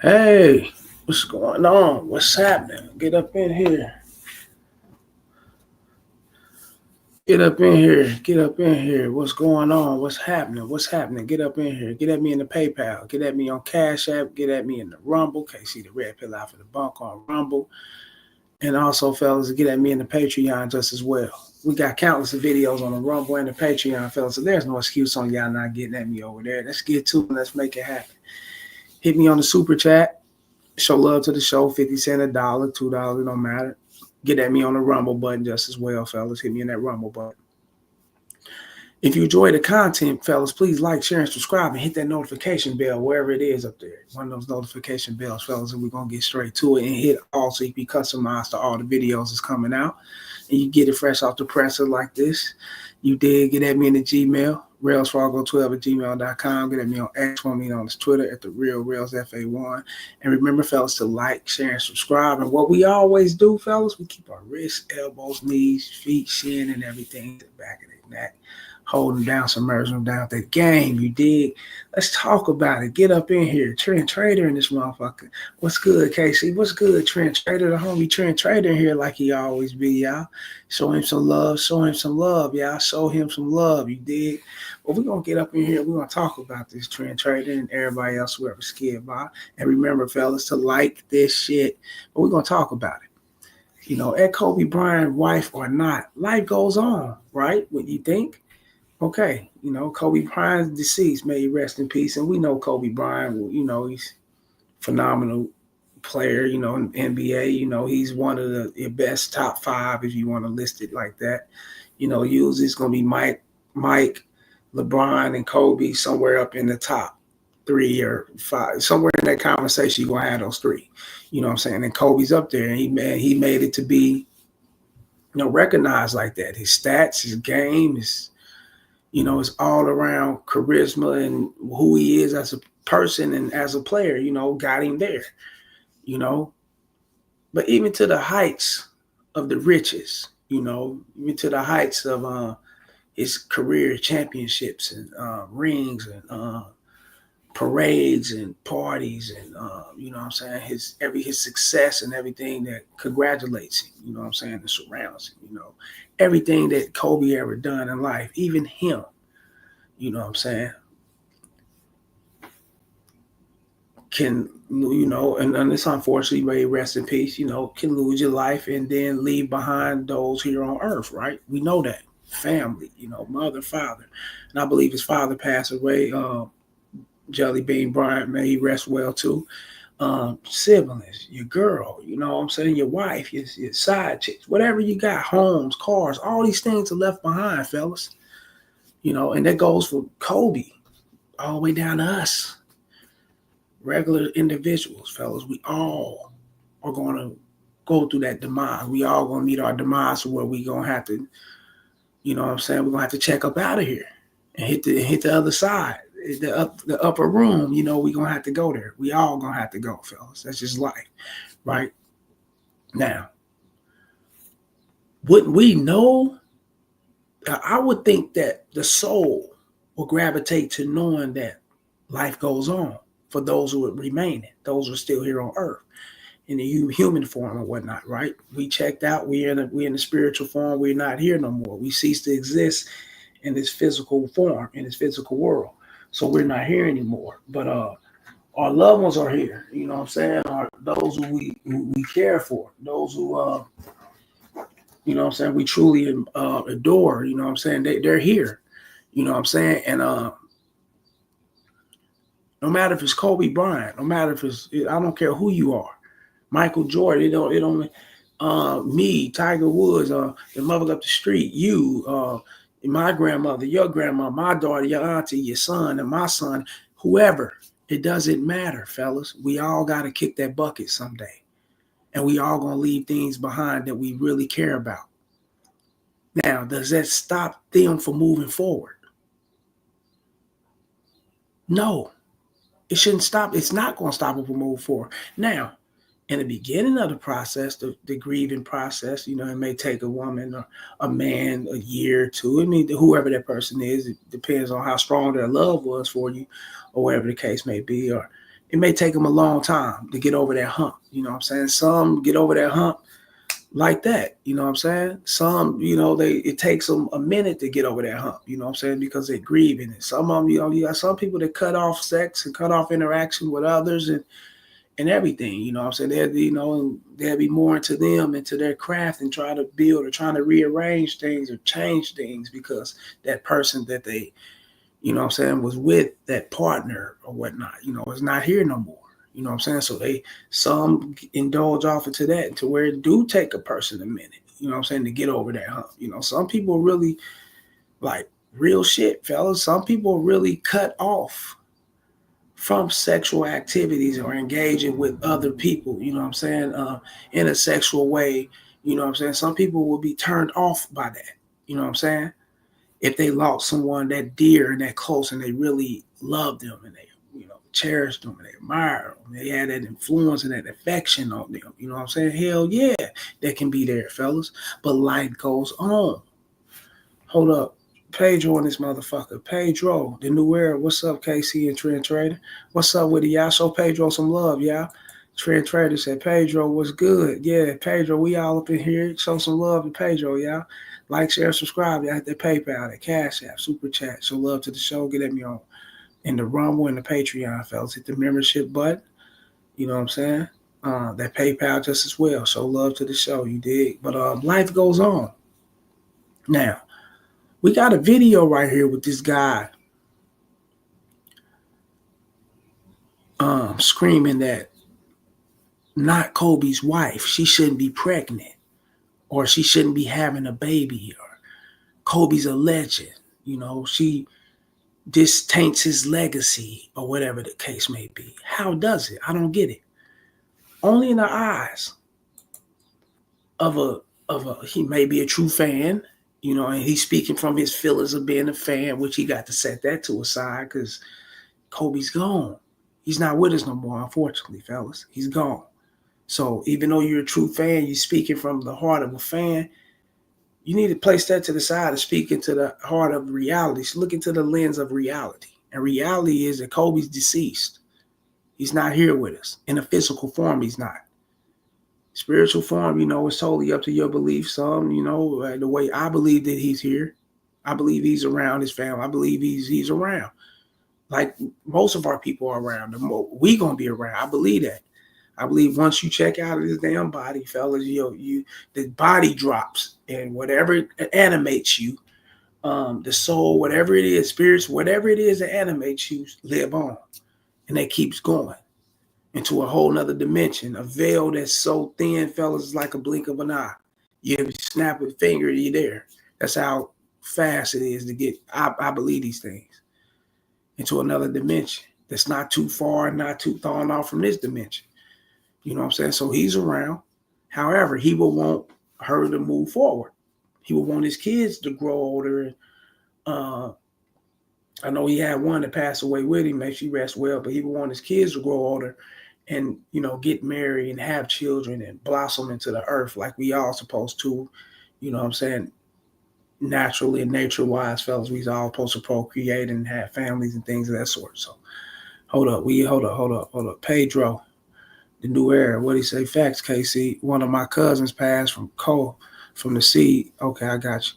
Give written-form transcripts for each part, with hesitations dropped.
Hey, what's going on? What's happening? Get up in here. Get up in here. Get up in here. What's going on? What's happening? What's happening? Get up in here. Get at me in the PayPal. Get at me on Cash App. Get at me in the Rumble. Can't see the red pill out for the bunk on Rumble. And also, fellas, get at me in the Patreon just as well. We got countless of videos on the Rumble and the Patreon, fellas. So there's no excuse on y'all not getting at me over there. Let's get to it. Let's make it happen. Hit me on the super chat. Show love to the show. 50 cents, $1, $2, it don't matter. Get at me on the Rumble button just as well, fellas. Hit me in that Rumble button. If you enjoy the content, fellas, please like, share, and subscribe and hit that notification bell wherever it is up there. One of those notification bells, fellas, and we're going to get straight to it and hit all so you can be customized to all the videos that's coming out. And you get it fresh off the presser like this. You did get at me in the Gmail, railsfargo12@gmail.com. Get at me on X, follow me on Twitter at the Real Rails FA1. And remember, fellas, to like, share, and subscribe. And what we always do, fellas, we keep our wrists, elbows, knees, feet, shin, and everything to the back of the neck. Holding down, submerging them down the game. You dig? Let's talk about it. Get up in here. Trent Trader in this motherfucker. What's good, Casey? What's good, Trent Trader? The homie Trent Trader in here like he always be, y'all. Show him some love. Show him some love, y'all. Show him some love. You dig? Well, we're going to get up in here. We're going to talk about this Trent Trader and everybody else, whoever's scared by. And remember, fellas, to like this shit. But we're going to talk about it. You know, at Kobe Bryant, wife or not, life goes on, right? What you think? Okay, you know, Kobe Bryant's deceased. May he rest in peace. And we know Kobe Bryant, you know, he's a phenomenal player, you know, in NBA. You know, he's one of the best top five, if you want to list it like that. You know, usually it's going to be Mike, LeBron, and Kobe somewhere up in the top 3 or 5. Somewhere in that conversation, you're going to have those three. You know what I'm saying? And Kobe's up there, and he made it to be, you know, recognized like that. His stats, his game, you know, it's all around charisma and who he is as a person and as a player, you know, got him there, you know. But even to the heights of the riches, you know, even to the heights of his career championships and rings and parades and parties and, you know what I'm saying, his success and everything that congratulates him, you know what I'm saying, that surrounds him, you know. Everything that Kobe ever done in life, even him, you know what I'm saying, can, you know, and it's unfortunately, may rest in peace, you know, can lose your life and then leave behind those here on earth, right? We know that. Family, you know, mother, father. And I believe his father passed away, Jelly Bean Bryant, may he rest well too. Siblings, your girl, you know what I'm saying, your wife, your side chicks, whatever you got, homes, cars, all these things are left behind, fellas. You know, and that goes for Kobe all the way down to us, regular individuals, fellas. We all are going to go through that demise. We all going to meet our demise where we going to have to, you know what I'm saying, we're going to have to check up out of here and hit the other side. The upper room, you know, we're going to have to go there. We all going to have to go, fellas. That's just life, right? Now, wouldn't we know? I would think that the soul will gravitate to knowing that life goes on for those who are remaining, those who are still here on earth in the human form or whatnot, right? We checked out, we're in the spiritual form, we're not here no more. We cease to exist in this physical form, in this physical world. So we're not here anymore. But our loved ones are here, you know what I'm saying? Those who we care for, those who you know what I'm saying, we truly adore, you know what I'm saying, they're here, you know what I'm saying? And no matter if it's Kobe Bryant, no matter if it's, I don't care who you are, Michael Jordan, it don't me, Tiger Woods, the mother up the street, you, my grandmother, your grandma, my daughter, your auntie, your son, and my son, whoever, it doesn't matter, fellas. We all got to kick that bucket someday. And we all going to leave things behind that we really care about. Now, does that stop them from moving forward? No, it shouldn't stop. It's not going to stop them from moving forward. Now, in the beginning of the process, the grieving process, you know, it may take a woman or a man a year or two. I mean, whoever that person is, it depends on how strong their love was for you or whatever the case may be. Or it may take them a long time to get over that hump. You know what I'm saying? Some get over that hump like that. You know what I'm saying? Some, it takes them a minute to get over that hump. You know what I'm saying? Because they're grieving it. Some of them, you got some people that cut off sex and cut off interaction with others and everything. You know what I'm saying? They'll be more into them, into their craft, and try to build or trying to rearrange things or change things because that person that they, was with, that partner or whatnot, is not here no more. You know what I'm saying? So some indulge off into that to where it do take a person a minute, to get over that hump. Some people really, like, real shit, fellas. Some people really cut off from sexual activities or engaging with other people, in a sexual way. Some people will be turned off by that. You know what I'm saying? If they lost someone that dear and that close and they really loved them and they, cherished them and they admired them, they had that influence and that affection on them. You know what I'm saying? Hell yeah, that can be there, fellas. But life goes on. Hold up. Pedro on this motherfucker. Pedro, the new era. What's up, KC and Trend Trader? What's up with it, y'all? Show Pedro some love, y'all. Trend Trader said, Pedro, what's good? Yeah, Pedro, we all up in here. Show some love to Pedro, y'all. Like, share, subscribe. Y'all hit that PayPal, that Cash App, Super Chat. Show love to the show. Get at me on in the Rumble and the Patreon, fellas. Hit the membership button. You know what I'm saying? That PayPal just as well. Show love to the show. You dig? But life goes on. Now, we got a video right here with this guy screaming that not Kobe's wife, she shouldn't be pregnant, or she shouldn't be having a baby, or Kobe's a legend. This taints his legacy, or whatever the case may be. How does it? I don't get it. Only in the eyes of a he may be a true fan, and he's speaking from his feelings of being a fan, which he got to set that to a side because Kobe's gone. He's not with us no more, unfortunately, fellas. He's gone. So even though you're a true fan, you're speaking from the heart of a fan, you need to place that to the side and speak into the heart of reality. So look into the lens of reality. And reality is that Kobe's deceased. He's not here with us. In a physical form, he's not. Spiritual form, it's totally up to your belief. Some, the way I believe that he's here. I believe he's around his family. I believe he's around. Like most of our people are around. We gonna be around. I believe that. I believe once you check out of this damn body, fellas, the body drops, and whatever animates you, the soul, whatever it is, spirits, whatever it is that animates you, live on, and that keeps going into a whole nother dimension. A veil that's so thin, fellas, is like a blink of an eye. You snap a finger, you're there. That's how fast it is to get. I believe these things into another dimension that's not too far, not too thrown off from this dimension. You know what I'm saying? So he's around. However, he will want her to move forward. He will want his kids to grow older. I know he had one that passed away with him. May she rest well. But he would want his kids to grow older and, get married and have children and blossom into the earth like we all supposed to. You know what I'm saying? Naturally and nature-wise, fellas, we all supposed to procreate and have families and things of that sort. So hold up. Pedro, the new era. What do you say? Facts, KC. One of my cousins passed from the sea. Okay, I got you.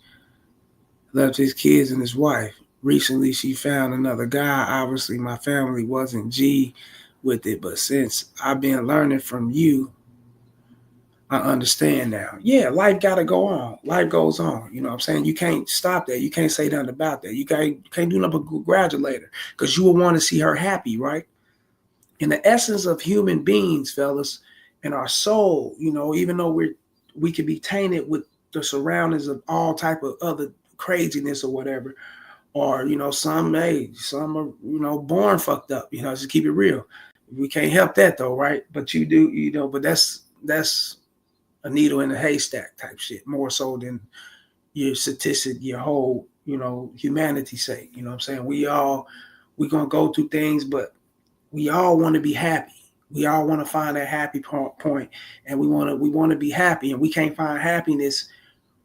Left his kids and his wife. Recently, she found another guy. Obviously, my family wasn't G with it, but since I've been learning from you, I understand now. Yeah, life got to go on. Life goes on. You know what I'm saying? You can't stop that. You can't say nothing about that. You can't do nothing but congratulate her because you will want to see her happy, right? In the essence of human beings, fellas, and our soul, even though we can be tainted with the surroundings of all type of other craziness or whatever, or some are born fucked up. Just keep it real. We can't help that though, right? But you do, but that's a needle in a haystack type shit, more so than your statistic, your whole humanity sake. You know what I'm saying? We gonna go through things, but we all want to be happy. We all want to find that happy point, and we want to be happy, and we can't find happiness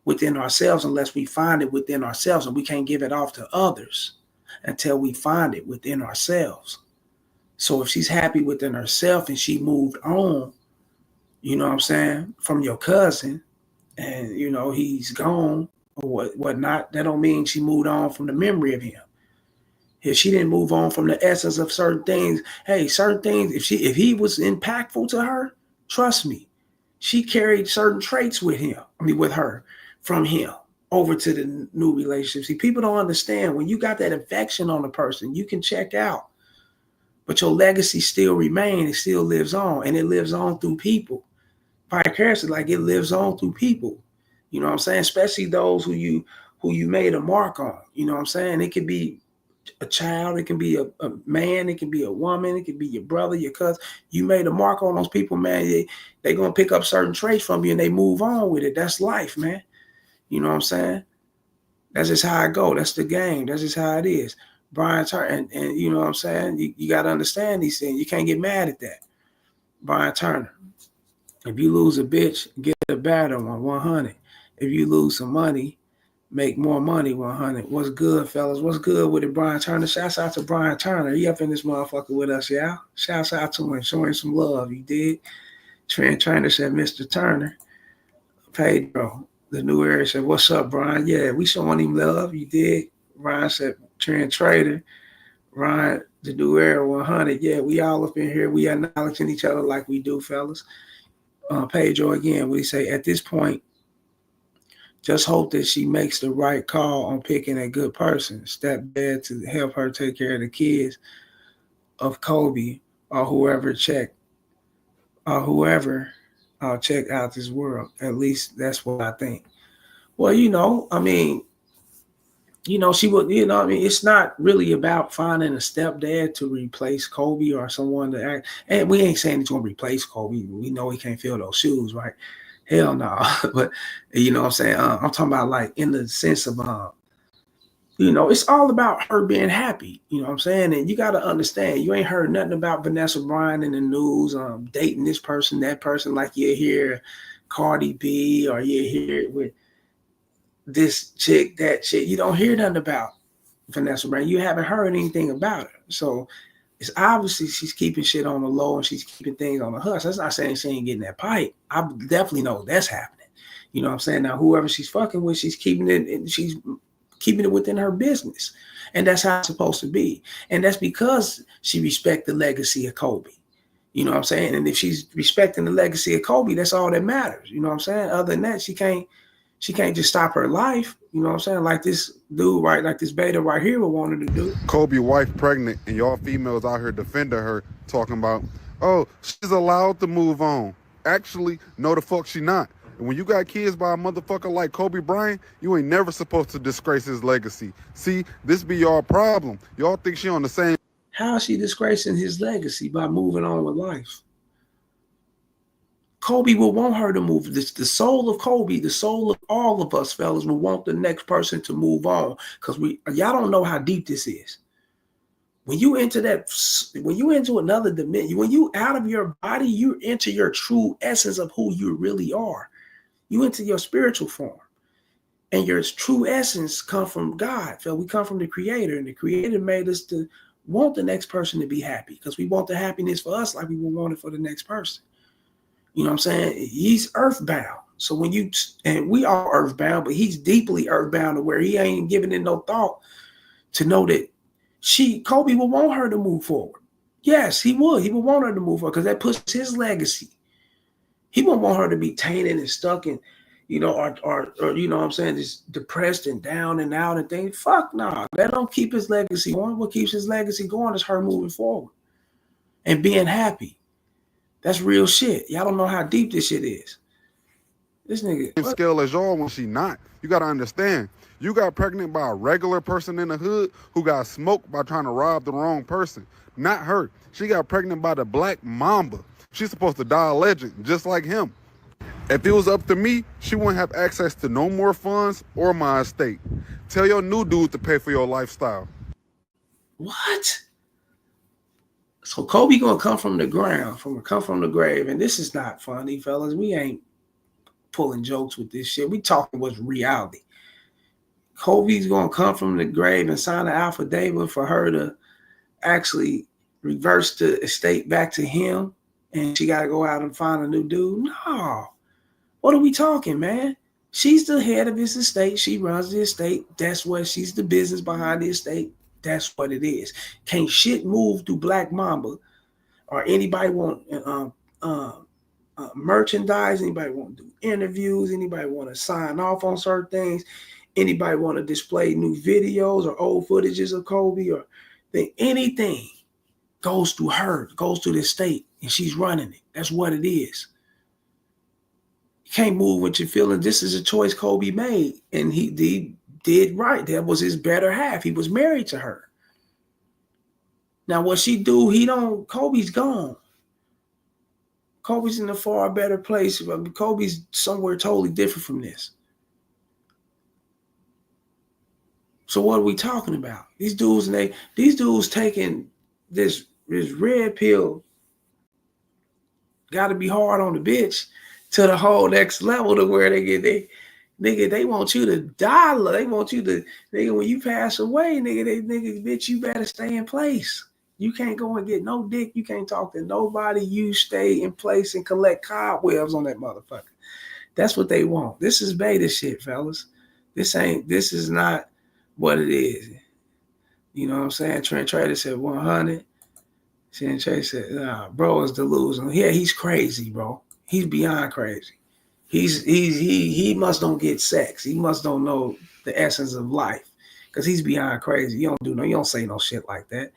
within ourselves unless we find it within ourselves, and we can't give it off to others until we find it within ourselves. So if she's happy within herself and she moved on, you know what I'm saying, from your cousin, and you know he's gone or whatnot, that don't mean she moved on from the memory of him. If she didn't move on from the essence of certain things, hey, certain things, if he was impactful to her, trust me, she carried certain traits with him. I mean, with her, from him over to the new relationship. See, people don't understand when you got that affection on a person, you can check out, but your legacy still remains. It still lives on, and it lives on through people vicariously, like it lives on through people. You know what I'm saying? Especially those who you made a mark on. You know what I'm saying? It could be a child, it can be a man, it can be a woman, it can be your brother, your cousin. You made a mark on those people, man. They gonna pick up certain traits from you and they move on with it. That's life, man. You know what I'm saying? That's just how I go. That's the game. That's just how it is. Brian Turner, and you know what I'm saying? You got to understand these things. You can't get mad at that. Brian Turner. If you lose a bitch, get a better one, 100. If you lose some money, make more money, 100. What's good, fellas? What's good with it, Brian Turner? Shouts out to Brian Turner. He up in this motherfucker with us, y'all. Shouts out to him, showing some love. You did. Trent Trainer said, Mr. Turner. Pedro, the new area said, what's up, Brian? Yeah, we showing him love. You did. Ryan said, Trent Trader. Ryan, the new era 100. Yeah, we all up in here. We acknowledging each other like we do, fellas. Pedro again, we say at this point, just hope that she makes the right call on picking a good person, stepdad to help her take care of the kids of Kobe or whoever checked out this world. At least that's what I think. Well, I mean, she would, I mean, it's not really about finding a stepdad to replace Kobe or someone to act. And we ain't saying it's going to replace Kobe. We know he can't fill those shoes, right? Hell no. But, you know what I'm saying? I'm talking about like in the sense of, it's all about her being happy. You know what I'm saying? And you got to understand, you ain't heard nothing about Vanessa Bryant in the news, dating this person, that person, like you hear Cardi B or you hear it with this chick, that chick. You don't hear nothing about Vanessa Bryant. You haven't heard anything about her. So it's obviously she's keeping shit on the low and she's keeping things on the hush. That's not saying she ain't getting that pipe. I definitely know that's happening. You know what I'm saying? Now, whoever she's fucking with, she's keeping it, and she's keeping it within her business. And that's how it's supposed to be. And that's because she respects the legacy of Kobe. You know what I'm saying? And if she's respecting the legacy of Kobe, that's all that matters. You know what I'm saying? Other than that, she can't just stop her life. You know what I'm saying? Like this dude, right? Like this beta right here would want her to do. Kobe wife pregnant and y'all females out here defending her, talking about, oh, she's allowed to move on. Actually, no the fuck she not. And when you got kids by a motherfucker like Kobe Bryant, you ain't never supposed to disgrace his legacy. See, this be y'all problem. Y'all think she on the same. How is she disgracing his legacy by moving on with life? Kobe will want her to move. The soul of Kobe, the soul of all of us fellas will want the next person to move on. Because y'all don't know how deep this is. When you into another dimension, when you out of your body, you enter your true essence of who you really are. You into your spiritual form. And your true essence come from God. Phil, we come from the Creator. And the Creator made us to want the next person to be happy. Because we want the happiness for us like we would want it for the next person. You know what I'm saying? He's earthbound. So and we are earthbound, but he's deeply earthbound to where he ain't giving it no thought to know that Kobe would want her to move forward. Yes, he would. He would want her to move forward because that puts his legacy. He wouldn't want her to be tainted and stuck in, or you know what I'm saying, just depressed and down and out and things. Fuck no. Nah. That don't keep his legacy going. What keeps his legacy going is her moving forward and being happy. That's real shit. Y'all don't know how deep this shit is. This nigga. Scale as y'all when she not. You got to understand. You got pregnant by a regular person in the hood who got smoked by trying to rob the wrong person. Not her. She got pregnant by the Black Mamba. She's supposed to die a legend, just like him. If it was up to me, she wouldn't have access to no more funds or my estate. Tell your new dude to pay for your lifestyle. What? So Kobe gonna come from the ground, come from the grave, and this is not funny, fellas. We ain't pulling jokes with this shit. We talking what's reality. Kobe's gonna come from the grave and sign an affidavit for her to actually reverse the estate back to him, and she got to go out and find a new dude. No, what are we talking, man? She's the head of his estate. She runs the estate. That's what she's the business behind the estate. That's what it is. Can't shit move through Black Mamba or anybody want merchandise. Anybody want to do interviews? Anybody want to sign off on certain things? Anybody want to display new videos or old footages of Kobe or anything goes through her, goes through the state, and she's running it. That's what it is. You can't move with your feelings. This is a choice Kobe made, and he did right. That was his better half. He was married to her. Now, what she do, Kobe's gone. Kobe's in a far better place. Kobe's somewhere totally different from this. So what are we talking about? These dudes taking this red pill, got to be hard on the bitch to the whole next level to where they want you to die. They want you to, nigga, when you pass away, bitch, you better stay in place. You can't go and get no dick. You can't talk to nobody. You stay in place and collect cobwebs on that motherfucker. That's what they want. This is beta shit, fellas. This is not what it is. You know what I'm saying? Trent Trader said 100. Trent Trader said, nah, bro is delusional. Yeah, he's crazy, bro. He's beyond crazy. He must don't get sex. He must don't know the essence of life. Because he's beyond crazy. You don't say no shit like that.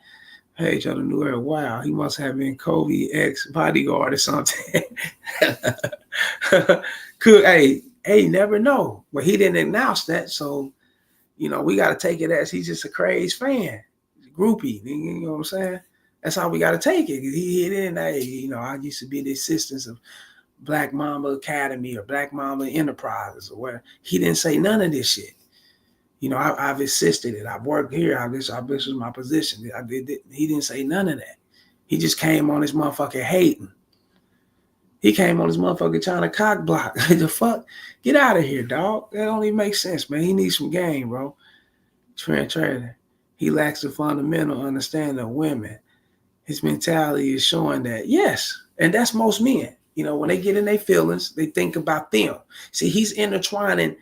Hey, Joe the New Era. Wow, he must have been Kobe ex bodyguard or something. Hey, never know. But he didn't announce that, so we got to take it as he's just a crazy fan, groupie. You know what I'm saying? That's how we got to take it. He didn't. I used to be the assistant of Black Mamba Academy or Black Mamba Enterprises or whatever. He didn't say none of this shit. I've assisted it. I've worked here. This was my position. I did it. He didn't say none of that. He just came on his motherfucker hating. He came on his motherfucker trying to cock block. The fuck? Get out of here, dog. That don't even make sense, man. He needs some game, bro. Trent Trader. He lacks the fundamental understanding of women. His mentality is showing that, yes, and that's most men. When they get in their feelings, they think about them. See, he's intertwining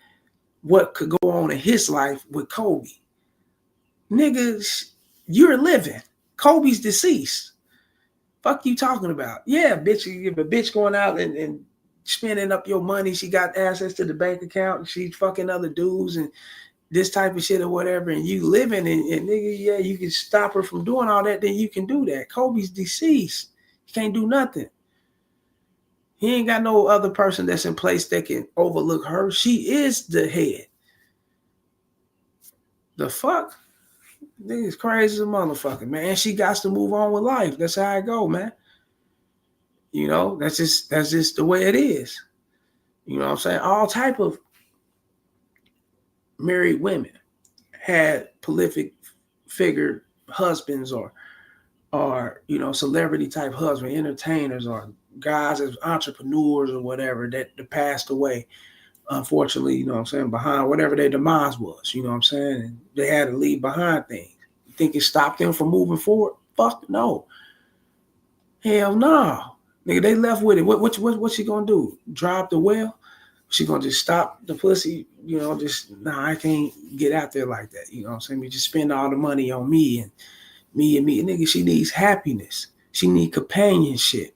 what could go on in his life with Kobe. Niggas, you're living. Kobe's deceased. Fuck you talking about? Yeah, bitch, if a bitch going out and spending up your money, she got access to the bank account, and she's fucking other dudes and this type of shit or whatever, and you living and nigga, yeah, you can stop her from doing all that, then you can do that. Kobe's deceased. He can't do nothing. He ain't got no other person that's in place that can overlook her. She is the head. The fuck? Nigga's crazy as a motherfucker, man. And she got to move on with life. That's how I go, man. That's just the way it is. You know what I'm saying? All type of married women had prolific figure husbands or celebrity type husband, entertainers or guys as entrepreneurs or whatever that passed away. Unfortunately, you know what I'm saying, behind whatever their demise was, you know what I'm saying? And they had to leave behind things. You think it stopped them from moving forward? Fuck no. Hell no. Nigga, they left with it. What she gonna do? Drop the well? She gonna just stop the pussy? I can't get out there like that. You know what I'm saying? We just spend all the money on me. Nigga, she needs happiness. She needs companionship.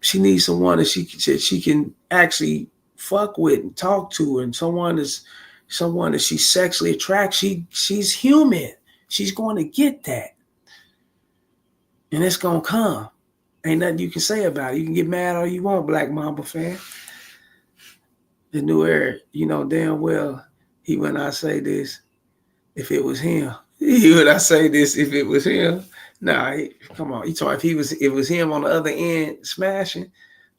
She needs someone that she can actually fuck with and talk to, and someone that she sexually attracts. She's human. She's going to get that, and it's gonna come. Ain't nothing you can say about it. You can get mad all you want, Black Mamba fan. The New Era, damn well he when I say this, if it was him. He would I say this if it was him. Nah, come on. You talk if it was him on the other end smashing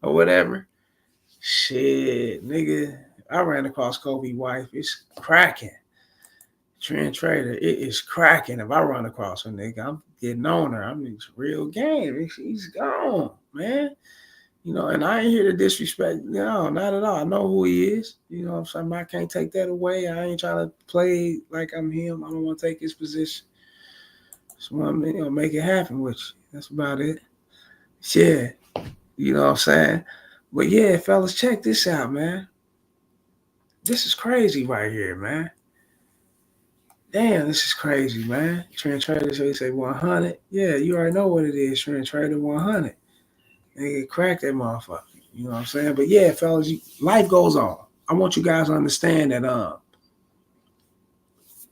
or whatever. Shit, nigga. I ran across Kobe's wife. It's cracking. Trent Trader, it is cracking. If I run across her, nigga, I'm getting on her. I mean, it's real game. She's gone, man. And I ain't here to disrespect. No, not at all. I know who he is. You know what I'm saying? I can't take that away. I ain't trying to play like I'm him. I don't want to take his position. Just want to make it happen with you. That's about it. Yeah, you know what I'm saying? But yeah, fellas, check this out, man. This is crazy right here, man. Damn, this is crazy, man. Trend Trader, so you say 100. Yeah, you already know what it is. Trend Trader 100. Nigga, crack that motherfucker. You know what I'm saying? But yeah, fellas, life goes on. I want you guys to understand that,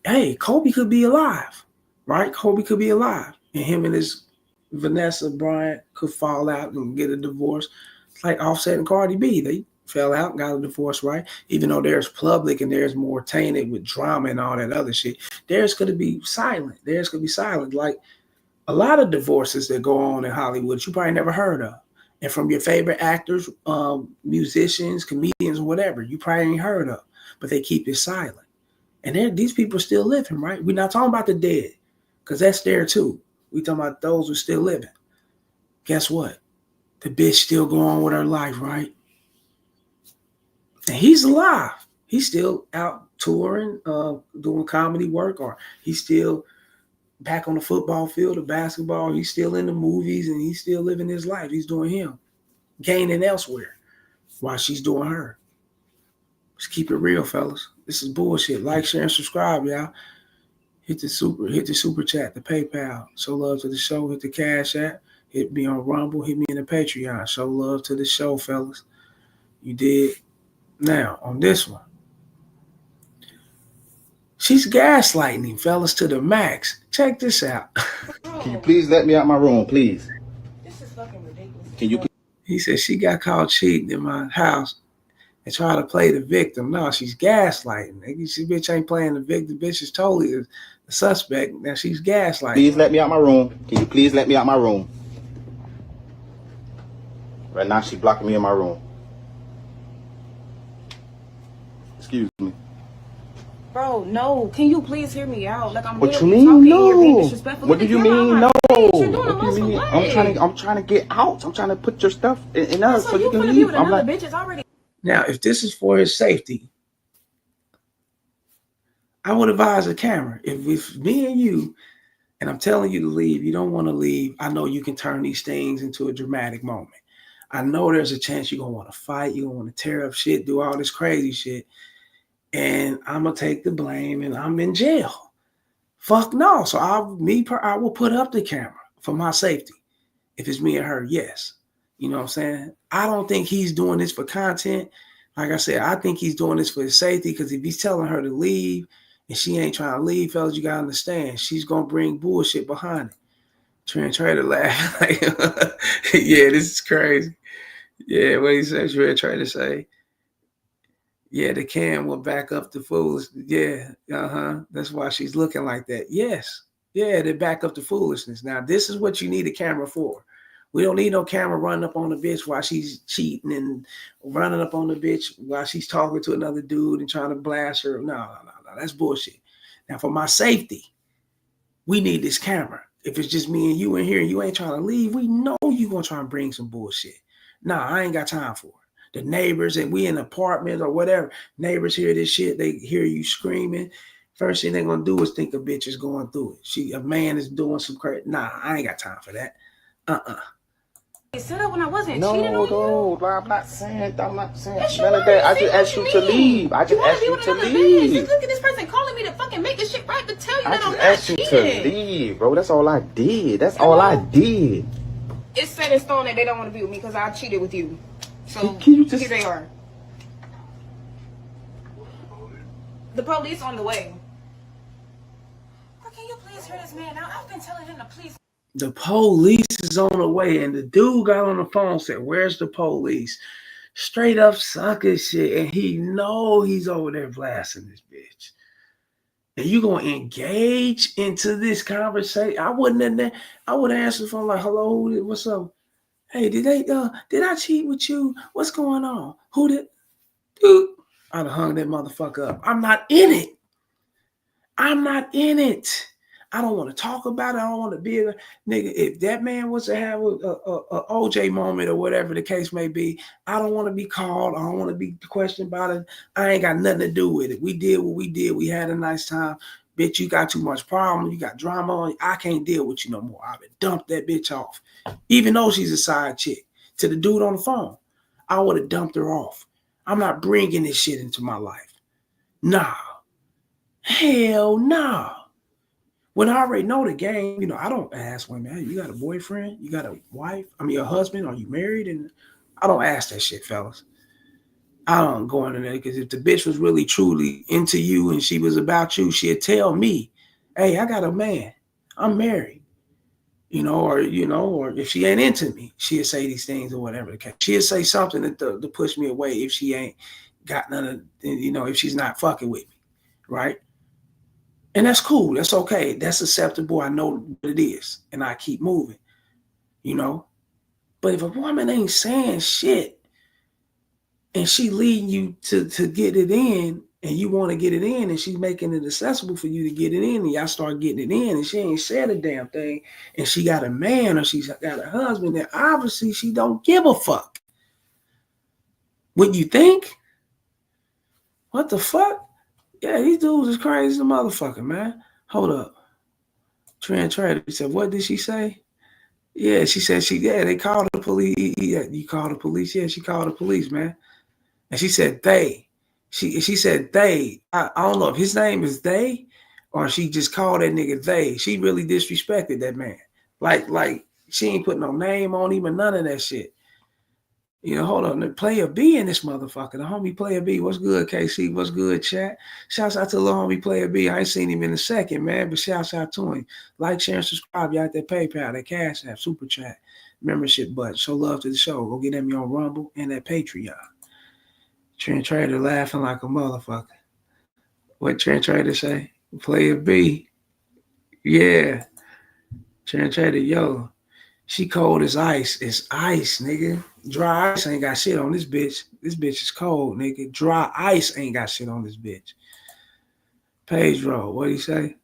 hey, Kobe could be alive, right? Kobe could be alive. And him and his Vanessa Bryant could fall out and get a divorce. It's like Offset and Cardi B. They fell out, got a divorce, right? Even though there's public and there's more tainted with drama and all that other shit, theirs could be silent. Theirs could be silent. Like a lot of divorces that go on in Hollywood, you probably never heard of. And from your favorite actors, musicians, comedians, whatever, you probably ain't heard of. But they keep it silent. And these people are still living, right? We're not talking about the dead, because that's there too. We talking about those who are still living. Guess what? The bitch still going on with her life, right? And he's alive. He's still out touring, doing comedy work, or he's still back on the football field or basketball. He's still in the movies and he's still living his life. He's doing him, gaining elsewhere while she's doing her. Let's keep it real, fellas. This is bullshit. Like, share, and subscribe, y'all. Hit the super chat, the PayPal. Show love to the show. Hit the Cash App. Hit me on Rumble. Hit me in the Patreon. Show love to the show, fellas. You did. Now, on this one, she's gaslighting, fellas, to the max. Check this out. Can you please let me out my room, please? This is fucking ridiculous. Can you? He said she got caught cheating in my house and try to play the victim. No, she's gaslighting. This bitch ain't playing the victim. Bitch is totally the suspect. Now she's gaslighting. Please let me out my room. Can you please let me out my room? Right now she blocking me in my room. Excuse me. Bro, no. Can you please hear me out? Like, I'm What you literally mean? talking. You're being No. disrespectful. What do you You're mean? on No. my page. You're doing the What do most you mean? way. I'm trying to get out. I'm trying to put your stuff in us So so you you can finna be leave. with I'm another like, bitch is already. Now, if this is for his safety, I would advise a camera. If me and you, and I'm telling you to leave, you don't want to leave, I know you can turn these things into a dramatic moment. I know there's a chance you're going to want to fight, you're going to want to tear up shit, do all this crazy shit, and I'm going to take the blame and I'm in jail. Fuck no. So I will put up the camera for my safety. If it's me and her, yes. You know what I'm saying? I don't think he's doing this for content. Like I said, I think he's doing this for his safety, because if he's telling her to leave and she ain't trying to leave, fellas, you got to understand, she's going to bring bullshit behind it. Trent Trader laugh. Like, yeah, this is crazy. Yeah, what he said, Trent Trader say, yeah, the cam will back up the fools. Yeah, that's why she's looking like that. Yes. Yeah, they back up the foolishness. Now, this is what you need a camera for. We don't need no camera running up on the bitch while she's cheating and running up on the bitch while she's talking to another dude and trying to blast her. No. That's bullshit. Now, for my safety, we need this camera. If it's just me and you in here and you ain't trying to leave, we know you gonna try and bring some bullshit. Nah, I ain't got time for it. The neighbors, and we in an apartment or whatever, neighbors hear this shit, they hear you screaming. First thing they're gonna do is think a bitch is going through it. A man is doing some crazy. Nah, I ain't got time for that. Set up when I wasn't cheating on you. no, I'm not saying Yes, you none of are. that. I See, just what asked you to mean? leave. I just wanna asked be you with to another bitch. leave. Just look at this person calling me to fucking make this shit right to tell you I that I'm just not asked you to cheating. leave, bro. That's all I did. That's all I did. It's set in stone that they don't want to be with me because I cheated with you. So Can you just- here they are. The police on the way. Can you please hear this man? Now I've been telling him to please. The police is on the way, and the dude got on the phone and said, "Where's the police?" Straight up sucker shit, and he know he's over there blasting this bitch. And you gonna engage into this conversation? I wouldn't have there. I would answer the phone like, "Hello, what's up? Hey, did I cheat with you? What's going on? Who did? Dude, I'd have hung that motherfucker up. I'm not in it. I'm not in it. I don't want to talk about it. I don't want to be a nigga. If that man was to have a OJ moment or whatever the case may be, I don't want to be called. I don't want to be questioned about it. I ain't got nothing to do with it. We did what we did. We had a nice time. Bitch, you got too much problem. You got drama on you. I can't deal with you no more. I would dump that bitch off. Even though she's a side chick. To the dude on the phone, I would have dumped her off. I'm not bringing this shit into my life. Nah. Hell nah. When I already know the game, I don't ask women, hey, you got a boyfriend? You got a wife? I mean, a husband? Are you married? And I don't ask that shit, fellas. I don't go into there because if the bitch was really truly into you and she was about you, she'd tell me, hey, I got a man. I'm married. Or if she ain't into me, she'd say these things or whatever the case. She'd say something to push me away if she ain't got none of, if she's not fucking with me, right? And that's cool. That's okay. That's acceptable. I know what it is. And I keep moving, But if a woman ain't saying shit and she leading you to get it in and you want to get it in and she's making it accessible for you to get it in and y'all start getting it in and she ain't said a damn thing and she got a man or she's got a husband, then obviously she don't give a fuck. What you think? What the fuck? Yeah, these dudes is crazy as a motherfucker, man. Hold up. Trent Trader said, what did she say? Yeah, she said they called the police. Yeah, you called the police? Yeah, she called the police, man. And she said they. She said they. I don't know if his name is they or she just called that nigga they. She really disrespected that man. Like she ain't put no name on him or none of that shit. Hold on. The player B in this motherfucker. The homie player B. What's good, KC? What's good, chat? Shouts out to the homie player B. I ain't seen him in a second, man, but shouts out to him. Like, share, and subscribe. You out that PayPal, that Cash App, Super Chat, membership button. Show love to the show. Go get them on Rumble and that Patreon. Trent Trader laughing like a motherfucker. What Trent Trader say? Player B. Yeah. Trent Trader, yo. She cold as ice. It's ice, nigga. Dry ice ain't got shit on this bitch. This bitch is cold, nigga. Dry ice ain't got shit on this bitch. Pedro, what'd he say?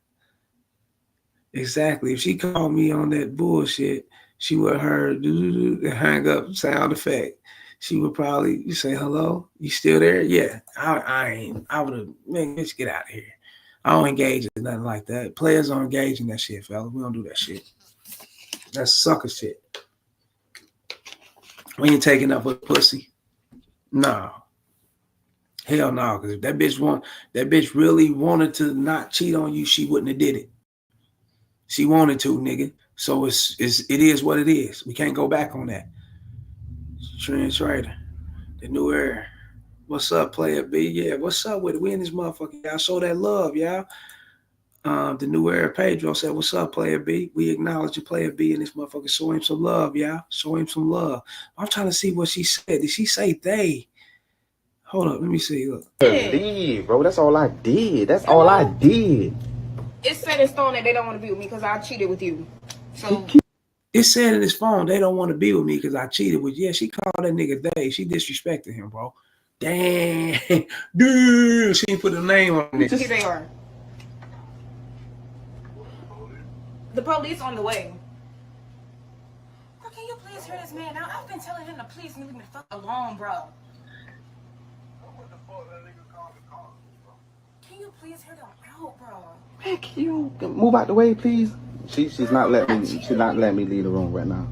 Exactly. If she called me on that bullshit, she would heard the hang up sound effect. She would probably say, hello, you still there? Yeah. I would have, man, bitch, get out of here. I don't engage in nothing like that. Players don't engage in that shit, fellas. We don't do that shit. That's sucker shit. We ain't taking up with pussy. No. Hell no. Because if that bitch really wanted to not cheat on you, she wouldn't have did it. She wanted to, nigga. So it is what it is. We can't go back on that. Trent Trader. The new era. What's up, player B? Yeah, what's up with it? We in this motherfucker. Y'all show that love, y'all. The new era Pedro said, what's up, player B? We acknowledge the player B in this motherfucker. Show him some love, y'all. Show him some love. I'm trying to see what she said. Did she say they? Hold up, let me see. Look. Leave, bro. That's all I did. That's all I did. It's set in stone that they don't want to be with me because I cheated with you. So it said in his phone they don't want to be with me because I cheated with you. Yeah, she called that nigga they. She disrespected him, bro. Damn. Dude, she didn't put a name on it. Here they are. The police on the way. Bro, can you please hear this man out? I've been telling him to please leave me the fuck alone, bro. What the fuck that nigga called the car, bro? Can you please hear them out, bro? Man, can you move out the way, please? She's not letting me leave the room right now.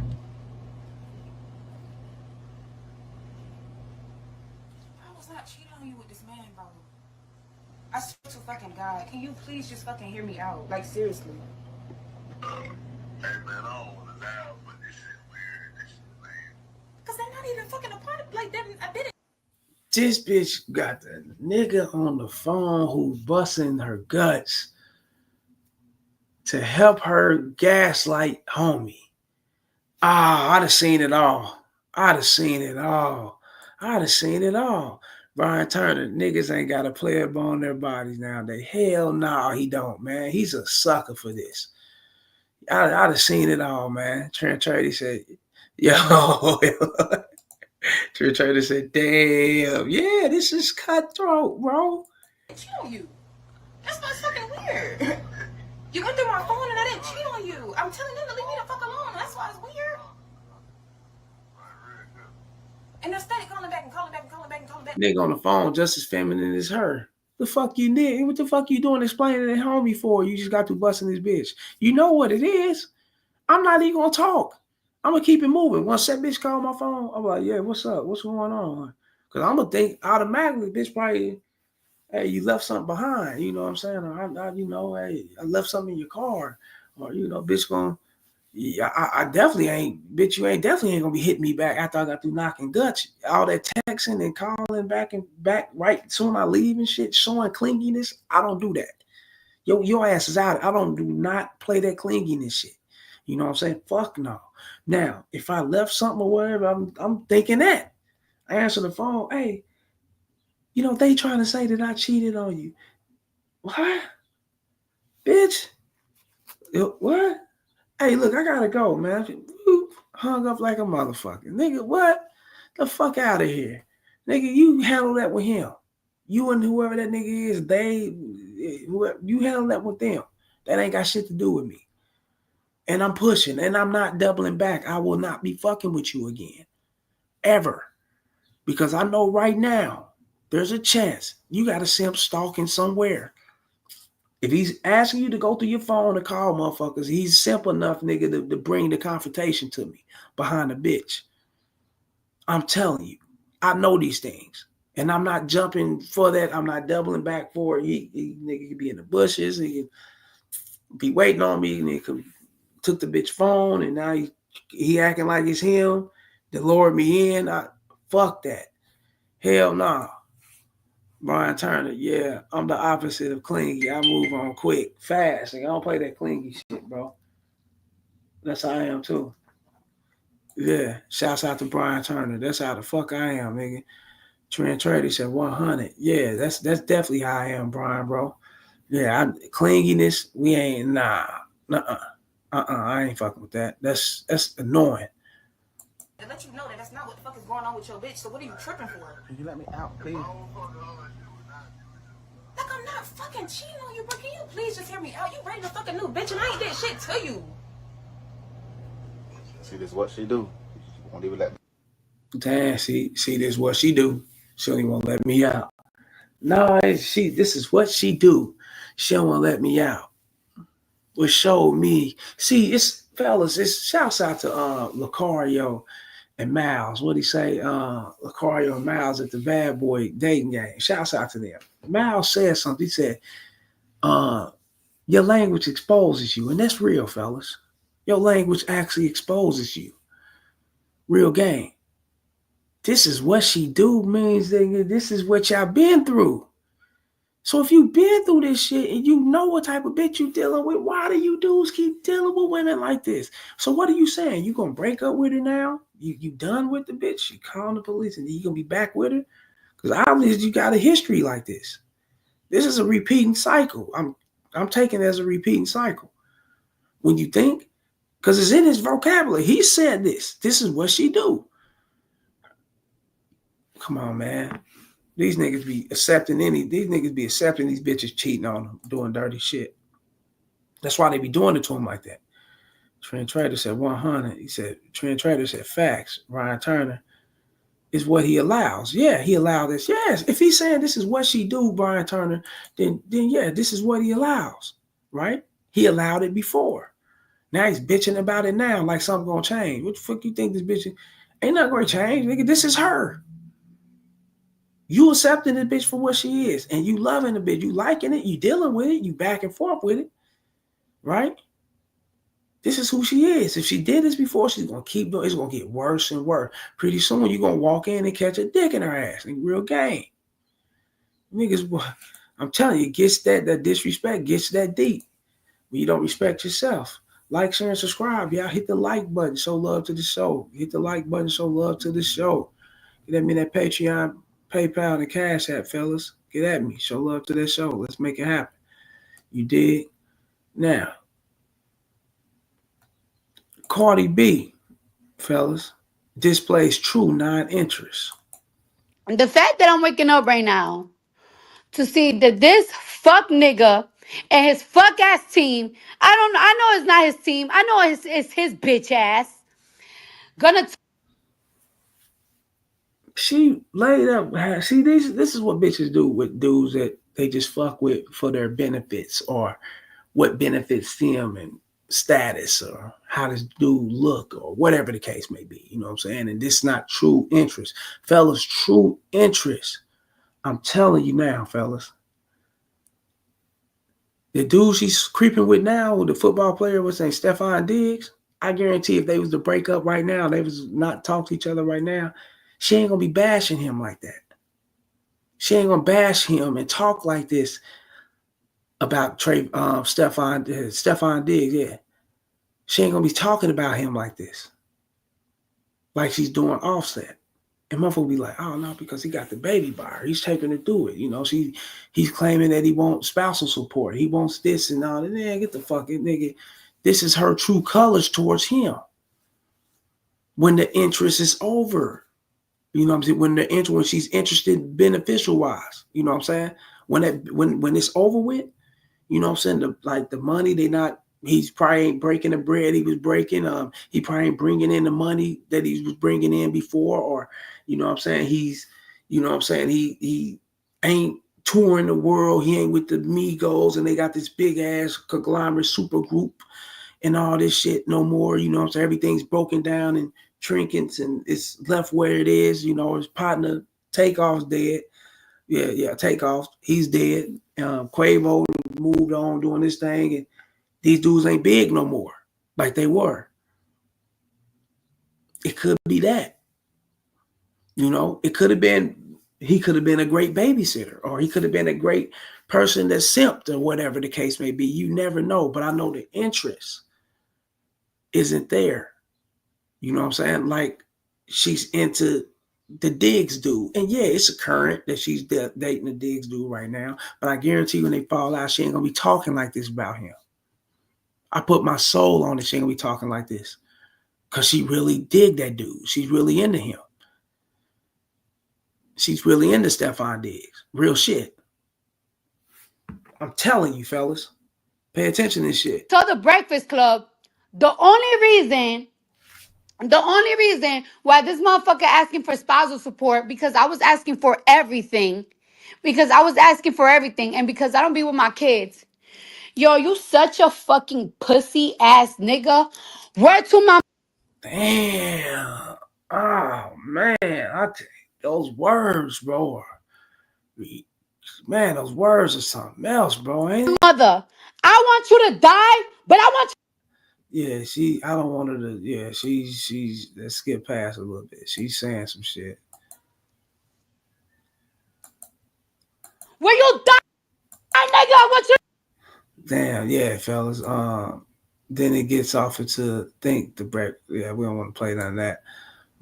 I was not cheating on you with this man, bro. I swear to fucking God. Can you please just fucking hear me out? Like, seriously. Hey man, I don't want to laugh, but this shit weird. This shit lame. Because they're not even fucking a part of, like, I did it. This bitch got the nigga on the phone who busting her guts to help her gaslight homie. I'd have seen it all. I'd have seen it all. Brian Turner, niggas ain't got a player on their bodies nowadays. Hell no, he don't, man. He's a sucker for this. I'd have seen it all, man. Trent Trader said, yo. Trent Trader said, damn. Yeah, this is cutthroat, bro. Cheat on you. That's not fucking weird. You went through my phone and I didn't cheat on you. I'm telling them to leave me the fuck alone. That's why it's weird. And they're steady calling back and calling back and calling back and calling back. Nigga on the phone just as feminine as her. The fuck you did? What the fuck you doing explaining it homie for? You just got to busting this bitch. You know what it is. I'm not even gonna talk. I'm gonna keep it moving. Once that bitch call my phone, I'm like, yeah, what's up? What's going on? Cause I'm gonna think automatically, bitch probably, hey, you left something behind. You know what I'm saying? Or hey, I left something in your car. Or bitch gonna, yeah, I definitely ain't, bitch, you ain't definitely ain't gonna be hitting me back after I got through knocking guts. All that texting and calling back and back right soon I leave and shit, showing clinginess. I don't do that. Your ass is out. I don't do not play that clinginess shit. You know what I'm saying? Fuck no. Now, if I left something or whatever, I'm thinking that. I answer the phone. Hey, they trying to say that I cheated on you. What? Bitch? What? Hey, look, I gotta go, man. Hung up like a motherfucker. Nigga, what? The fuck out of here. Nigga, you handle that with him. You and whoever that nigga is, whoever, you handle that with them. That ain't got shit to do with me. And I'm pushing, and I'm not doubling back. I will not be fucking with you again. Ever. Because I know right now, there's a chance you got a simp stalking somewhere. If he's asking you to go through your phone and call motherfuckers, he's simple enough, nigga, to bring the confrontation to me behind a bitch. I'm telling you, I know these things. And I'm not jumping for that. I'm not doubling back for it. Nigga could be in the bushes. He could be waiting on me. And he could took the bitch phone. And now he acting like it's him. That lured me in. Fuck that. Hell no. Nah. Brian Turner, yeah, I'm the opposite of clingy. I move on quick, fast. Like, I don't play that clingy shit, bro. That's how I am too. Yeah, shouts out to Brian Turner. That's how the fuck I am, nigga. Trent Trader said 100. Yeah, that's definitely how I am, Brian, bro. Yeah, clinginess, we ain't, nah. I ain't fucking with that. That's annoying. To let you know that that's not what the fuck is going on with your bitch. So what are you tripping for? Can you let me out, please? Like, I'm not fucking cheating on you, bro. Can you please just hear me out? You raising a fucking new bitch and I ain't did shit to you. See, this is what she do. She won't even let me. Damn, see, this is what she do. She don't even want to let me out. No, this is what she do. She don't want to let me out. Which showed me, see, it's fellas, it's shouts out to Lucario and Miles. What'd he say? Lucario and Miles at the Bad Boy dating game. Shouts out to them. Miles said something. He said, your language exposes you. And that's real, fellas. Your language actually exposes you. Real game. This is what she do means that this is what y'all been through. So if you've been through this shit and you know what type of bitch you dealing with, why do you dudes keep dealing with women like this? So what are you saying? You gonna break up with her now? You done with the bitch? You calling the police and you gonna be back with her? Because obviously you got a history like this. This is a repeating cycle. I'm taking it as a repeating cycle. When you think, because it's in his vocabulary. He said this. This is what she do. Come on, man. These niggas be accepting these bitches cheating on them, doing dirty shit. That's why they be doing it to him like that. Trent Trader said 100. He said, Trent Trader said facts. Ryan Turner is what he allows. Yeah, he allowed this. Yes, if he's saying this is what she do, Brian Turner, then yeah, this is what he allows, right? He allowed it before. Now he's bitching about it now like something gonna change. What the fuck you think this bitch ain't nothing gonna change, nigga? This is her. You accepting the bitch for what she is, and you loving the bitch, you liking it, you dealing with it, you back and forth with it, right? This is who she is. If she did this before, she's gonna keep doing. It's gonna get worse and worse. Pretty soon, you're gonna walk in and catch a dick in her ass in real game. Niggas, I'm telling you, gets that disrespect gets that deep. When you don't respect yourself. Like, share, and subscribe. Y'all hit the like button. Show love to the show. Hit the like button. Show love to the show. Get at me that Patreon, PayPal, and Cash App, fellas. Get at me. Show love to that show. Let's make it happen. You dig? Now, Cardi B, fellas, displays true non-interest. The fact that I'm waking up right now to see that this fuck nigga and his fuck ass team, I know it's not his team. I know it's his bitch ass. She laid up. See, this is what bitches do with dudes that they just fuck with for their benefits or what benefits them and status or how this dude look or whatever the case may be. You know what I'm saying? And this is not true interest. Fellas, true interest. I'm telling you now, fellas. The dude she's creeping with now, the football player, what's his name, Stephon Diggs, I guarantee if they was to break up right now, they was not talk to each other right now, she ain't gonna be bashing him like that. She ain't gonna bash him and talk like this about Stephon Diggs, yeah. She ain't gonna be talking about him like this, like she's doing Offset. And motherfucker be like, oh no, because he got the baby by her. He's taking her through it. You know, he's claiming that he wants spousal support. He wants this and all that. Man, get the fuck it, nigga. This is her true colors towards him. When the interest is over. You know what I'm saying? When she's interested beneficial wise. You know what I'm saying? When it's over with, you know what I'm saying? The money, he's probably ain't breaking the bread he was breaking. He probably ain't bringing in the money that he was bringing in before, or, you know what I'm saying? He ain't touring the world. He ain't with the Migos and they got this big ass conglomerate super group and all this shit no more. You know what I'm saying? Everything's broken down and trinkets and it's left where it is. You know, his partner Takeoff's dead. Yeah, Takeoff, he's dead. Quavo moved on doing this thing, and these dudes ain't big no more like they were. It could be that. You know, it could have been, he could have been a great babysitter, or he could have been a great person that simped, or whatever the case may be. You never know, but I know the interest isn't there. You know what I'm saying? Like, she's into the Diggs dude. And yeah, it's a current that she's dating the Diggs dude right now. But I guarantee when they fall out, she ain't going to be talking like this about him. I put my soul on it. She ain't going to be talking like this. Because she really dig that dude. She's really into him. She's really into Stephon Diggs. Real shit. I'm telling you, fellas. Pay attention to this shit. So the Breakfast Club, the only reason why this motherfucker asking for spousal support, because I was asking for everything. And because I don't be with my kids. Yo, you such a fucking pussy ass nigga. Word to my Damn. Oh, man. I tell you, those words, bro. Man, those words are something else, bro, ain't it? mother. I want you to die, but I want Yeah, I don't want her to, yeah, she's, let's skip past a little bit. She's saying some shit. where you die, nigga. I want you. Damn, yeah, fellas. Then it gets off into think the break. Yeah, we don't want to play none of that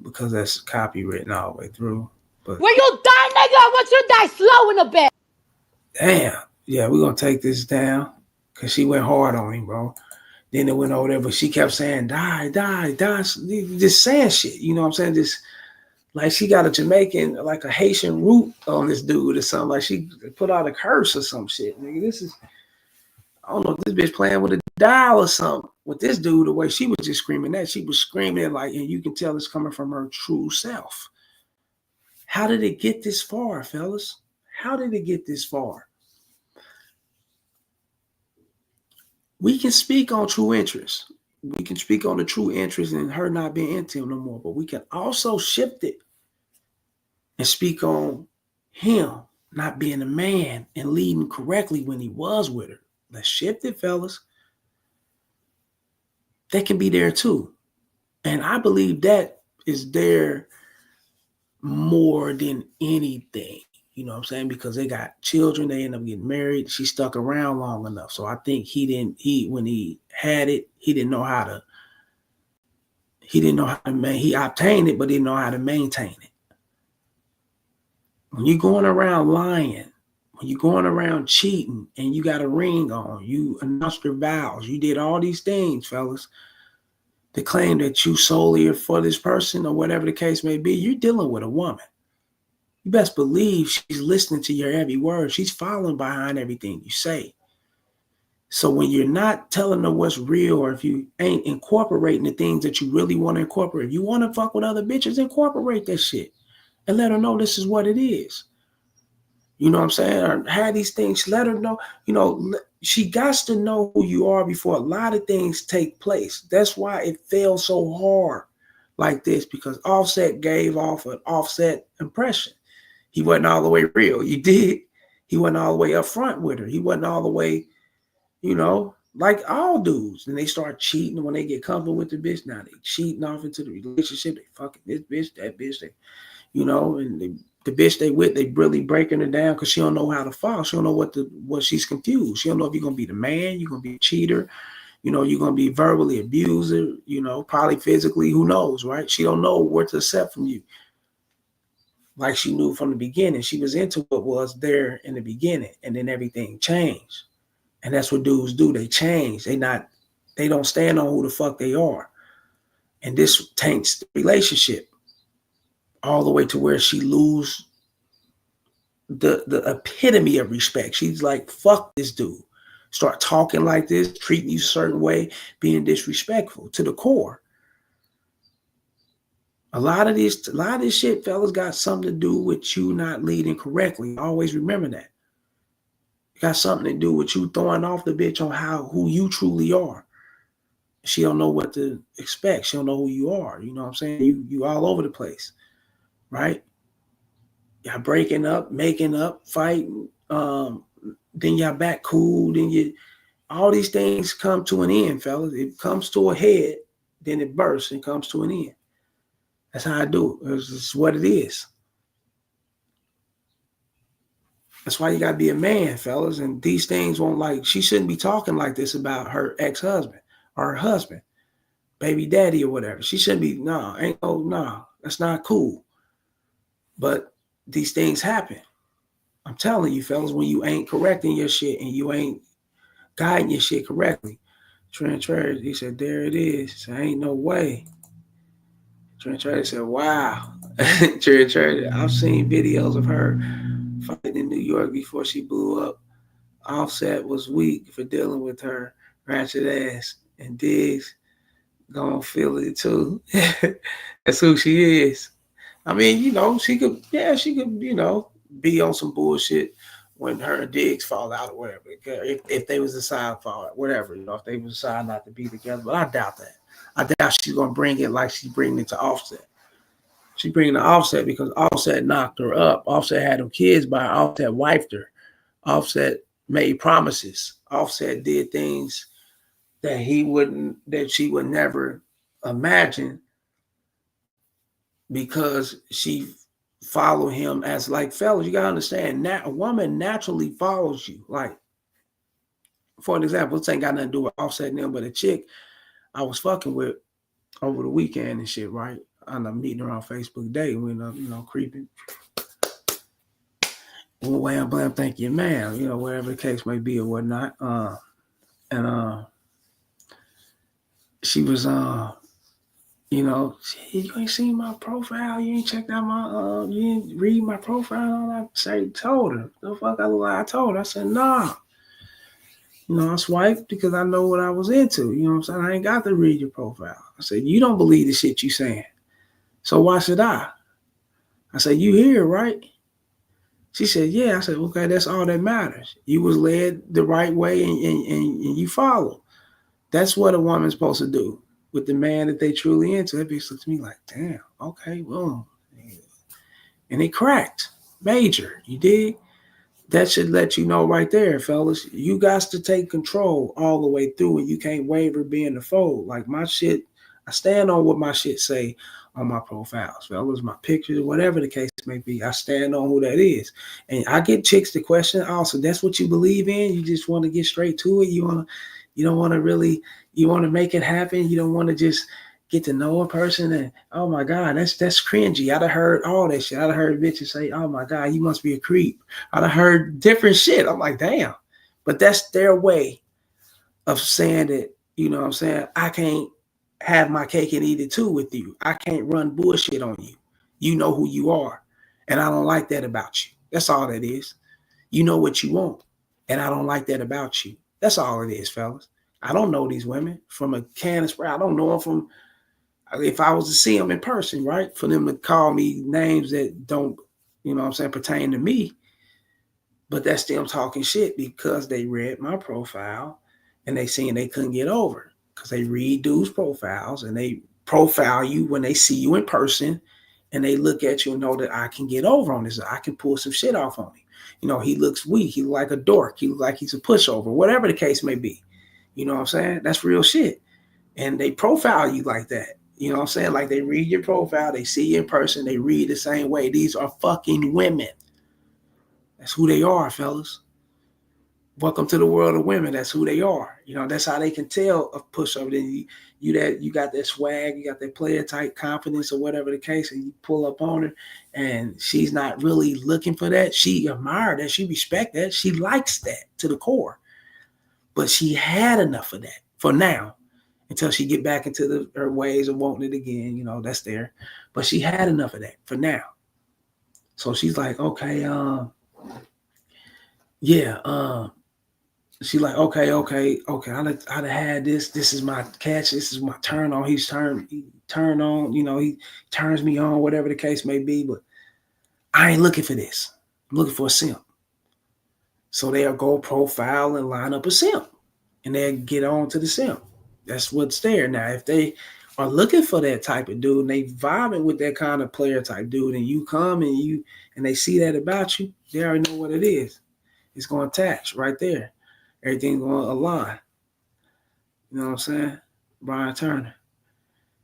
because that's copywritten all the way through. But Where you die, nigga. I want you to die slow in the bed. damn, yeah, we're gonna take this down because she went hard on him, bro. Then it went over there, but she kept saying, die, just saying shit. You know what I'm saying? Just like she got a Jamaican, like a Haitian root on this dude or something. Like she put out a curse or some shit. Nigga, this is, I don't know if this bitch playing with a dial or something. With this dude, the way she was just screaming that, she was screaming like, and you can tell it's coming from her true self. How did it get this far, fellas? How did it get this far? We can speak on true interest. We can speak on the true interest in her not being into him no more, but we can also shift it and speak on him not being a man and leading correctly when he was with her. Let's shift it, fellas. They can be there too. And I believe that is there more than anything. You know what I'm saying? Because they got children, they end up getting married. She stuck around long enough. So I think when he had it, he didn't know how to he obtained it, but didn't know how to maintain it. When you're going around lying, when you're going around cheating and you got a ring on, you announced your vows, you did all these things, fellas, to claim that you solely are for this person or whatever the case may be, you're dealing with a woman. You best believe she's listening to your every word. She's following behind everything you say. So when you're not telling her what's real, or if you ain't incorporating the things that you really want to incorporate, if you want to fuck with other bitches, incorporate that shit and let her know this is what it is. You know what I'm saying? Or have these things, let her know, she got to know who you are before a lot of things take place. That's why it fell so hard like this, because Offset gave off an Offset impression. He wasn't all the way real. You did. He wasn't all the way up front with her. He wasn't all the way, like all dudes. And they start cheating when they get comfortable with the bitch. Now they cheating off into the relationship. They fucking this bitch, that bitch. And the bitch they with, they really breaking her down because she don't know how to fall. She don't know what she's confused. She don't know if you're gonna be the man, you're gonna be a cheater, you're gonna be verbally abuser, probably physically, who knows, right? She don't know what to accept from you. Like she knew from the beginning. She was into what was there in the beginning, and then everything changed. And that's what dudes do. They change. They don't stand on who the fuck they are. And this taints the relationship all the way to where she lose the epitome of respect. She's like, fuck this dude. Start talking like this, treating you a certain way, being disrespectful to the core. A lot of this shit, fellas, got something to do with you not leading correctly. Always remember that. It got something to do with you throwing off the bitch on who you truly are. She don't know what to expect. She don't know who you are. You know what I'm saying? You all over the place, right? Y'all breaking up, making up, fighting. Then y'all back cool. Then all these things come to an end, fellas. It comes to a head, then it bursts and comes to an end. That's how I do it. It's what it is. That's why you gotta be a man, fellas. And these things won't she shouldn't be talking like this about her ex-husband or her husband, baby daddy or whatever. She shouldn't be, that's not cool. But these things happen. I'm telling you, fellas, when you ain't correcting your shit and you ain't guiding your shit correctly. Trent Trader, he said, there it is. So ain't no way. Trent Trader said, wow. Trent Trader, I've seen videos of her fighting in New York before she blew up. Offset was weak for dealing with her ratchet ass. And Diggs gonna feel it too. That's who she is. I mean, she could, be on some bullshit when her and Diggs fall out or whatever. If they was decide fall out, whatever, if they was decide not to be together. But I doubt that. I doubt she's gonna bring it like she's bringing it to Offset. She bringing the Offset because Offset knocked her up. Offset had them kids by her. Offset wifed her. Offset made promises. Offset did things that she would never imagine because she followed him as like, fellas, you gotta understand, a woman naturally follows you. Like, for an example, this ain't got nothing to do with Offset and them, but a chick I was fucking with over the weekend and shit, right? I'm meeting her on Facebook Day. We end up, creeping. Wham blam, thank you, man. Whatever the case may be or whatnot. And she was you ain't seen my profile, you ain't checked out my you ain't read my profile. I told her, the fuck I look like. I told her, I said, nah. I swiped because I know what I was into. You know what I'm saying? I ain't got to read your profile. I said, you don't believe the shit you saying. So why should I? I said, you here, right? She said, yeah. I said, okay, that's all that matters. You was led the right way and you followed. That's what a woman's supposed to do with the man that they truly into. That bitch looked at me like, damn, okay, boom. And it cracked. Major. You dig? That should let you know right there, fellas. You got to take control all the way through, and you can't waver being the fold. Like my shit, I stand on what my shit say on my profiles, fellas, my pictures, whatever the case may be. I stand on who that is. And I get chicks to question also, that's what you believe in? You just want to get straight to it? You don't want to really, you want to make it happen? You don't want to just get to know a person and, oh my God, that's cringy. I'd have heard all that shit. I'd have heard bitches say, oh my God, you must be a creep. I'd have heard different shit. I'm like, damn. But that's their way of saying that, you know what I'm saying? I can't have my cake and eat it too with you. I can't run bullshit on you. You know who you are. And I don't like that about you. That's all that is. You know what you want. And I don't like that about you. That's all it is, fellas. I don't know these women from a can of spray. I don't know them from, if I was to see them in person, right? For them to call me names that don't, you know what I'm saying, pertain to me. But that's them talking shit because they read my profile and they saying they couldn't get over because they read dudes' profiles and they profile you when they see you in person and they look at you and know that I can get over on this. I can pull some shit off on him. You know, he looks weak. He look like a dork. He look like he's a pushover, whatever the case may be. You know what I'm saying? That's real shit. And they profile you like that. You know what I'm saying? Like they read your profile, they see you in person, they read the same way. These are fucking women. That's who they are, fellas. Welcome to the world of women. That's who they are. You know, that's how they can tell a pushover. Then you got that swag, you got that player type confidence or whatever the case, and you pull up on her, and she's not really looking for that. She admired that, she respect that, she likes that to the core. But she had enough of that for now, until she get back into her ways of wanting it again. You know, that's there. But she had enough of that for now. So she's like, okay, yeah, she like, okay. I'd have had this. This is my catch. This is my turn on. He turned on. You know, he turns me on, whatever the case may be. But I ain't looking for this. I'm looking for a simp. So they'll go profile and line up a simp, and they'll get on to the simp. That's what's there. Now, if they are looking for that type of dude and they vibing with that kind of player type dude, and you come and they see that about you, they already know what it is. It's going to attach right there. Everything's going to align. You know what I'm saying? Brian Turner.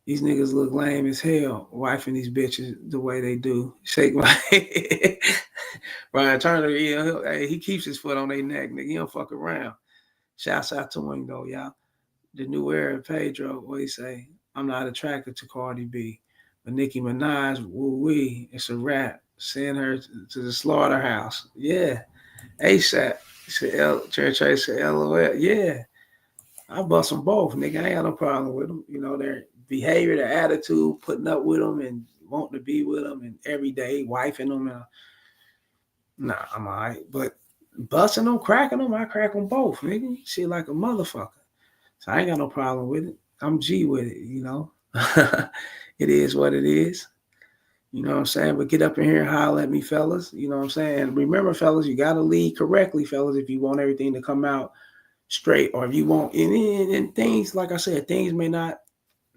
These niggas look lame as hell, wifing these bitches the way they do. Shake my head. Brian Turner, yeah, he keeps his foot on their neck, nigga. He don't fuck around. Shouts out to him, though, y'all. The new era of Pedro, what he say? I'm not attracted to Cardi B. But Nicki Minaj, woo-wee, it's a rap. Send her to the slaughterhouse. Yeah. ASAP. Church said, LOL. Yeah. I bust them both, nigga. I ain't got no problem with them. You know, their behavior, their attitude, putting up with them and wanting to be with them and every day wifing them. Nah, I'm all right. But busting them, cracking them, I crack them both, nigga. Shit like a motherfucker. So I ain't got no problem with it. I'm G with it, you know. It is what it is. You know what I'm saying? But get up in here and holler at me, fellas. You know what I'm saying? And remember, fellas, you got to lead correctly, fellas, if you want everything to come out straight, or if you want, and things, like I said, things may not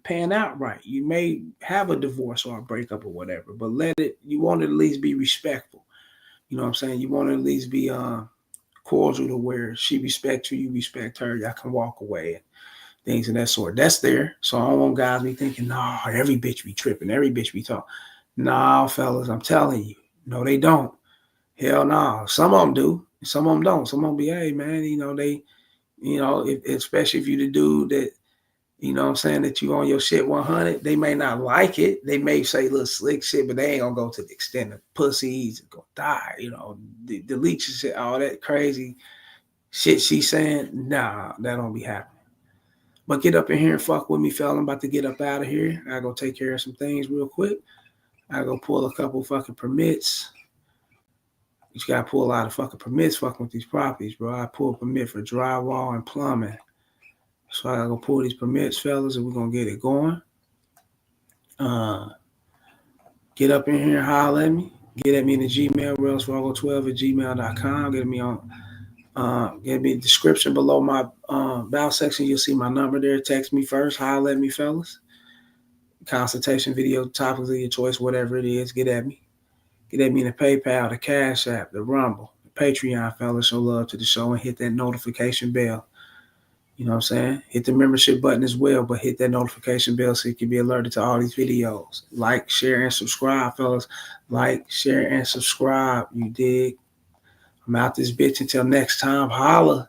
pan out right. You may have a divorce or a breakup or whatever, but you want to at least be respectful. You know what I'm saying? You want to at least be cordial to where she respects you, you respect her, y'all can walk away and things of that sort. That's there. So I don't want guys be thinking, nah, every bitch be tripping, every bitch be talking. Nah, fellas, I'm telling you. No, they don't. Hell no. Nah. Some of them do. Some of them don't. Some of them be, hey, man, you know, especially if you the dude that, you know what I'm saying, that you on your shit 100, they may not like it. They may say little slick shit, but they ain't going to go to the extent of pussies and go die, you know, delete your shit, all that crazy shit she's saying. Nah, that don't be happening. But get up in here and fuck with me, fella. I'm about to get up out of here. I go take care of some things real quick. I go pull a couple fucking permits. You gotta pull a lot of fucking permits fucking with these properties, bro. I pull a permit for drywall and plumbing. So I gotta go pull these permits, fellas, and we're gonna get it going. Get up in here and holler at me. Get at me in the Gmail, wellsfargo12@gmail.com. Get me on get me the description below my about section. You'll see my number there. Text me first. Holler at me, fellas. Consultation video, topics of your choice, whatever it is, get at me. Get at me in the PayPal, the Cash App, the Rumble, the Patreon, fellas. Show love to the show and hit that notification bell. You know what I'm saying? Hit the membership button as well, but hit that notification bell so you can be alerted to all these videos. Like, share, and subscribe, fellas. Like, share, and subscribe. You dig? I'm out this bitch until next time. Holla.